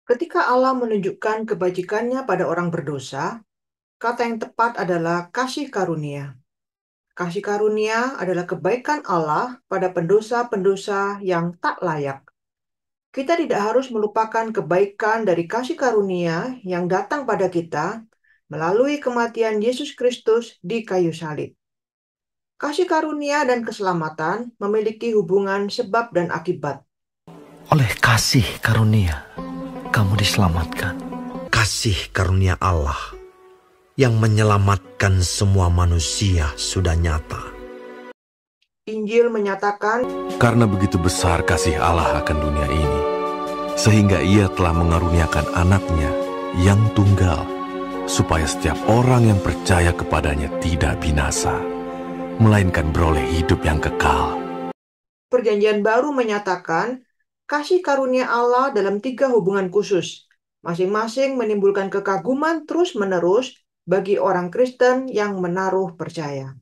Ketika Allah menunjukkan kebajikannya pada orang berdosa, kata yang tepat adalah kasih karunia. Kasih karunia adalah kebaikan Allah pada pendosa-pendosa yang tak layak. Kita tidak harus melupakan kebaikan dari kasih karunia yang datang pada kita melalui kematian Yesus Kristus di kayu salib. Kasih karunia dan keselamatan memiliki hubungan sebab dan akibat. Oleh kasih karunia, kamu diselamatkan. Kasih karunia Allah yang menyelamatkan semua manusia sudah nyata. Injil menyatakan, Karena begitu besar kasih Allah akan dunia ini, sehingga Ia telah mengaruniakan anaknya yang tunggal, supaya setiap orang yang percaya kepadanya tidak binasa, melainkan beroleh hidup yang kekal. Perjanjian Baru menyatakan kasih karunia Allah dalam 3 hubungan khusus, masing-masing menimbulkan kekaguman terus-menerus bagi orang Kristen yang menaruh percaya.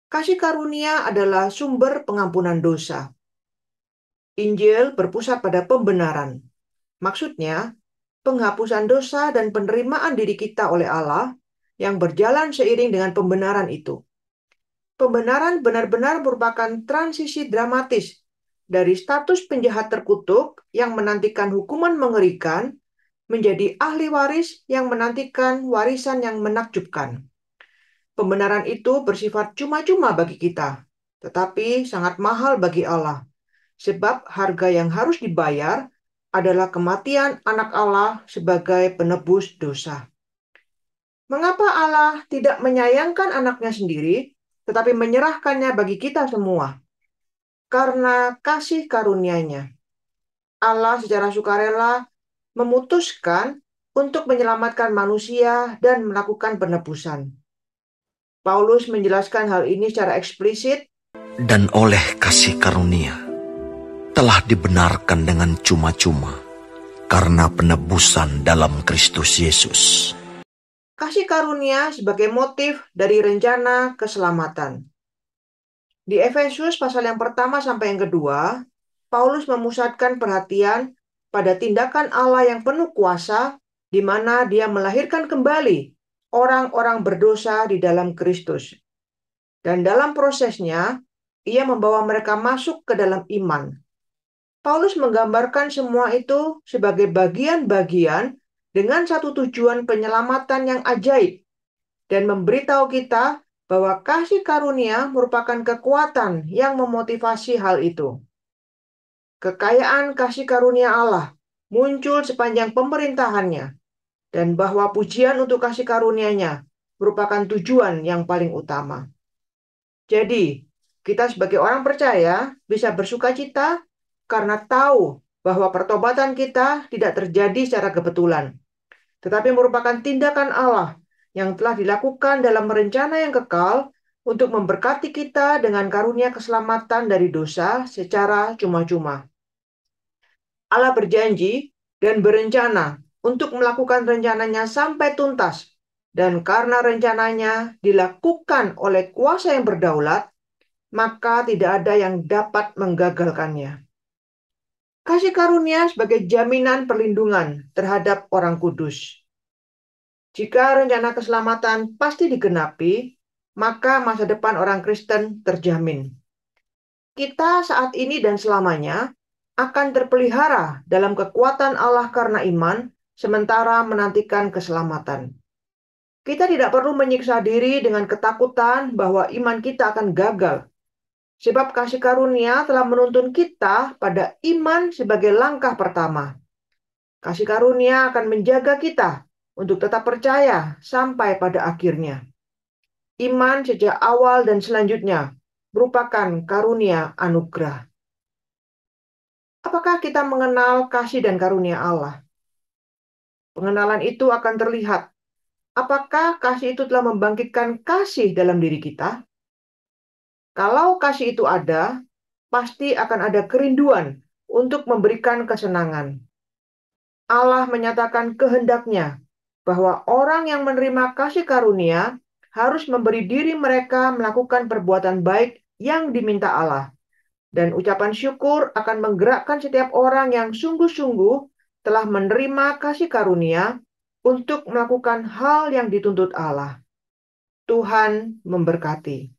Kasih karunia adalah sumber pengampunan dosa. Injil berpusat pada pembenaran. Maksudnya, penghapusan dosa dan penerimaan diri kita oleh Allah yang berjalan seiring dengan pembenaran itu. Pembenaran benar-benar merupakan transisi dramatis dari status penjahat terkutuk yang menantikan hukuman mengerikan menjadi ahli waris yang menantikan warisan yang menakjubkan. Pembenaran itu bersifat cuma-cuma bagi kita, tetapi sangat mahal bagi Allah, sebab harga yang harus dibayar adalah kematian anak Allah sebagai penebus dosa. Mengapa Allah tidak menyayangkan anaknya sendiri, tetapi menyerahkannya bagi kita semua? Karena kasih karunia-Nya. Allah secara sukarela memutuskan untuk menyelamatkan manusia dan melakukan penebusan. Paulus menjelaskan hal ini secara eksplisit. Dan oleh kasih karunia telah dibenarkan dengan cuma-cuma karena penebusan dalam Kristus Yesus. Kasih karunia sebagai motif dari rencana keselamatan. Di Efesus pasal yang pertama sampai yang kedua, Paulus memusatkan perhatian pada tindakan Allah yang penuh kuasa, di mana Dia melahirkan kembali orang-orang berdosa di dalam Kristus. Dan dalam prosesnya, Ia membawa mereka masuk ke dalam iman. Paulus menggambarkan semua itu sebagai bagian-bagian dengan satu tujuan penyelamatan yang ajaib, dan memberitahu kita bahwa kasih karunia merupakan kekuatan yang memotivasi hal itu. Kekayaan kasih karunia Allah muncul sepanjang pemerintahannya, dan bahwa pujian untuk kasih karunia-Nya merupakan tujuan yang paling utama. Jadi, kita sebagai orang percaya bisa bersuka cita karena tahu bahwa pertobatan kita tidak terjadi secara kebetulan, tetapi merupakan tindakan Allah yang telah dilakukan dalam rencana yang kekal untuk memberkati kita dengan karunia keselamatan dari dosa secara cuma-cuma. Allah berjanji dan berencana untuk melakukan rencananya sampai tuntas, dan karena rencananya dilakukan oleh kuasa yang berdaulat, maka tidak ada yang dapat menggagalkannya. Kasih karunia sebagai jaminan perlindungan terhadap orang kudus. Jika rencana keselamatan pasti digenapi, maka masa depan orang Kristen terjamin. Kita saat ini dan selamanya akan terpelihara dalam kekuatan Allah karena iman, sementara menantikan keselamatan. Kita tidak perlu menyiksa diri dengan ketakutan bahwa iman kita akan gagal, sebab kasih karunia telah menuntun kita pada iman sebagai langkah pertama. Kasih karunia akan menjaga kita untuk tetap percaya sampai pada akhirnya. Iman sejak awal dan selanjutnya merupakan karunia anugerah. Apakah kita mengenal kasih dan karunia Allah? Pengenalan itu akan terlihat. Apakah kasih itu telah membangkitkan kasih dalam diri kita? Kalau kasih itu ada, pasti akan ada kerinduan untuk memberikan kesenangan. Allah menyatakan kehendaknya bahwa orang yang menerima kasih karunia harus memberi diri mereka melakukan perbuatan baik yang diminta Allah. Dan ucapan syukur akan menggerakkan setiap orang yang sungguh-sungguh telah menerima kasih karunia untuk melakukan hal yang dituntut Allah. Tuhan memberkati.